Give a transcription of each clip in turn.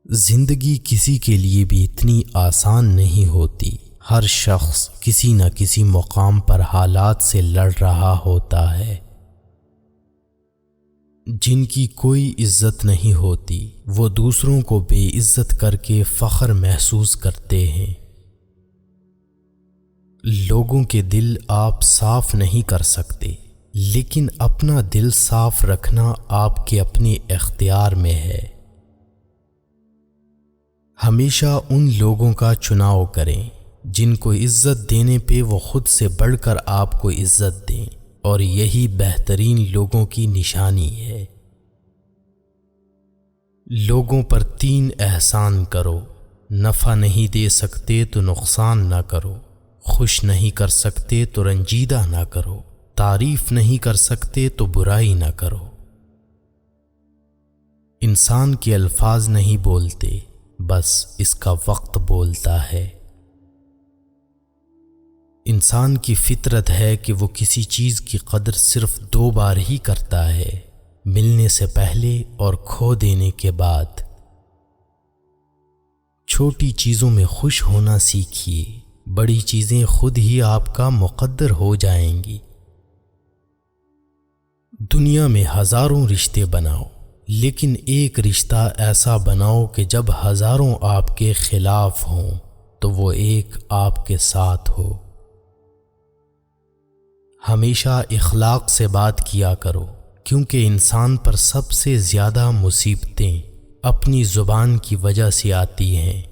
زندگی کسی کے لیے بھی اتنی آسان نہیں ہوتی۔ ہر شخص کسی نہ کسی مقام پر حالات سے لڑ رہا ہوتا ہے۔ جن کی کوئی عزت نہیں ہوتی وہ دوسروں کو بے عزت کر کے فخر محسوس کرتے ہیں۔ لوگوں کے دل آپ صاف نہیں کر سکتے، لیکن اپنا دل صاف رکھنا آپ کے اپنے اختیار میں ہے۔ ہمیشہ ان لوگوں کا چناؤ کریں جن کو عزت دینے پہ وہ خود سے بڑھ کر آپ کو عزت دیں، اور یہی بہترین لوگوں کی نشانی ہے۔ لوگوں پر 3 احسان کرو۔ نفع نہیں دے سکتے تو نقصان نہ کرو، خوش نہیں کر سکتے تو رنجیدہ نہ کرو، تعریف نہیں کر سکتے تو برائی نہ کرو۔ انسان کے الفاظ نہیں بولتے، بس اس کا وقت بولتا ہے۔ انسان کی فطرت ہے کہ وہ کسی چیز کی قدر صرف 2 بار ہی کرتا ہے، ملنے سے پہلے اور کھو دینے کے بعد۔ چھوٹی چیزوں میں خوش ہونا سیکھیے، بڑی چیزیں خود ہی آپ کا مقدر ہو جائیں گی۔ دنیا میں ہزاروں رشتے بناؤ، لیکن ایک رشتہ ایسا بناؤ کہ جب ہزاروں آپ کے خلاف ہوں تو وہ ایک آپ کے ساتھ ہو۔ ہمیشہ اخلاق سے بات کیا کرو، کیونکہ انسان پر سب سے زیادہ مصیبتیں اپنی زبان کی وجہ سے آتی ہیں۔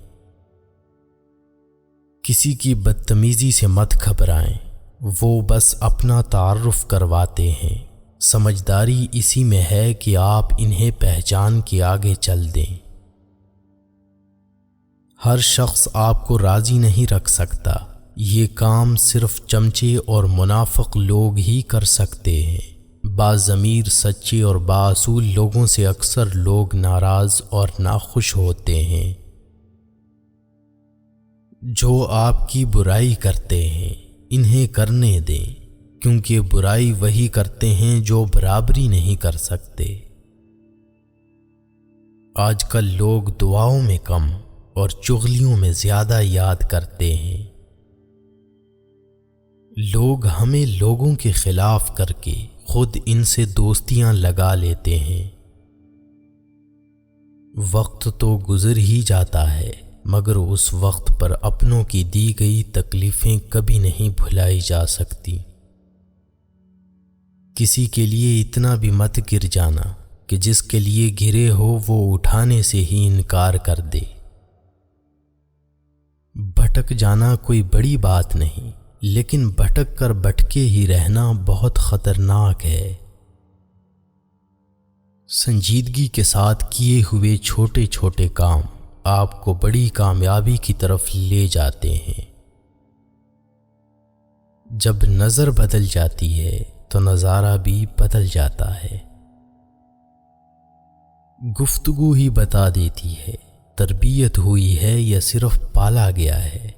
کسی کی بدتمیزی سے مت گھبرائیں، وہ بس اپنا تعارف کرواتے ہیں۔ سمجھداری اسی میں ہے کہ آپ انہیں پہچان کے آگے چل دیں۔ ہر شخص آپ کو راضی نہیں رکھ سکتا، یہ کام صرف چمچے اور منافق لوگ ہی کر سکتے ہیں۔ باضمیر، سچے اور بااصول لوگوں سے اکثر لوگ ناراض اور ناخوش ہوتے ہیں۔ جو آپ کی برائی کرتے ہیں انہیں کرنے دیں، کیونکہ برائی وہی کرتے ہیں جو برابری نہیں کر سکتے۔ آج کل لوگ دعاؤں میں کم اور چغلیوں میں زیادہ یاد کرتے ہیں۔ لوگ ہمیں لوگوں کے خلاف کر کے خود ان سے دوستیاں لگا لیتے ہیں۔ وقت تو گزر ہی جاتا ہے، مگر اس وقت پر اپنوں کی دی گئی تکلیفیں کبھی نہیں بھلائی جا سکتی۔ کسی کے لیے اتنا بھی مت گر جانا کہ جس کے لیے گرے ہو وہ اٹھانے سے ہی انکار کر دے۔ بھٹک جانا کوئی بڑی بات نہیں، لیکن بھٹک کر بھٹکے ہی رہنا بہت خطرناک ہے۔ سنجیدگی کے ساتھ کیے ہوئے چھوٹے چھوٹے کام آپ کو بڑی کامیابی کی طرف لے جاتے ہیں۔ جب نظر بدل جاتی ہے تو نظارہ بھی بدل جاتا ہے۔ گفتگو ہی بتا دیتی ہے تربیت ہوئی ہے یا صرف پالا گیا ہے۔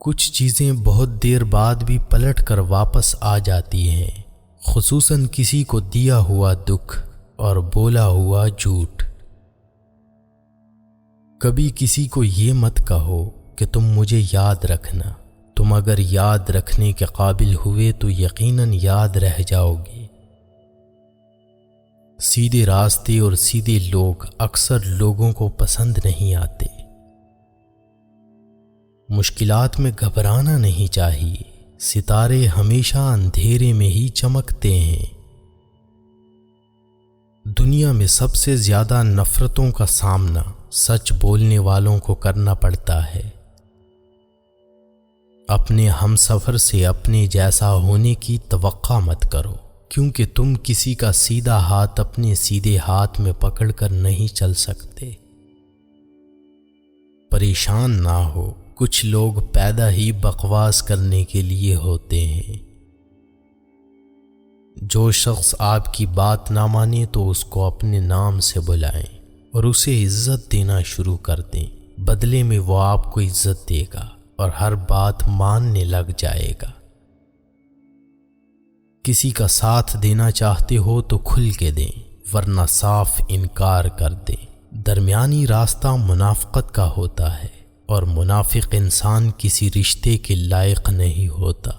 کچھ چیزیں بہت دیر بعد بھی پلٹ کر واپس آ جاتی ہیں، خصوصاً کسی کو دیا ہوا دکھ اور بولا ہوا جھوٹ۔ کبھی کسی کو یہ مت کہو کہ تم مجھے یاد رکھنا، تم اگر یاد رکھنے کے قابل ہوئے تو یقیناً یاد رہ جاؤ گے۔ سیدھے راستے اور سیدھے لوگ اکثر لوگوں کو پسند نہیں آتے۔ مشکلات میں گھبرانا نہیں چاہیے، ستارے ہمیشہ اندھیرے میں ہی چمکتے ہیں۔ دنیا میں سب سے زیادہ نفرتوں کا سامنا سچ بولنے والوں کو کرنا پڑتا ہے۔ اپنے ہمسفر سے اپنے جیسا ہونے کی توقع مت کرو، کیونکہ تم کسی کا سیدھا ہاتھ اپنے سیدھے ہاتھ میں پکڑ کر نہیں چل سکتے۔ پریشان نہ ہو، کچھ لوگ پیدا ہی بکواس کرنے کے لیے ہوتے ہیں۔ جو شخص آپ کی بات نہ مانے تو اس کو اپنے نام سے بلائیں اور اسے عزت دینا شروع کر دیں، بدلے میں وہ آپ کو عزت دے گا اور ہر بات ماننے لگ جائے گا۔ کسی کا ساتھ دینا چاہتے ہو تو کھل کے دیں، ورنہ صاف انکار کر دیں۔ درمیانی راستہ منافقت کا ہوتا ہے، اور منافق انسان کسی رشتے کے لائق نہیں ہوتا۔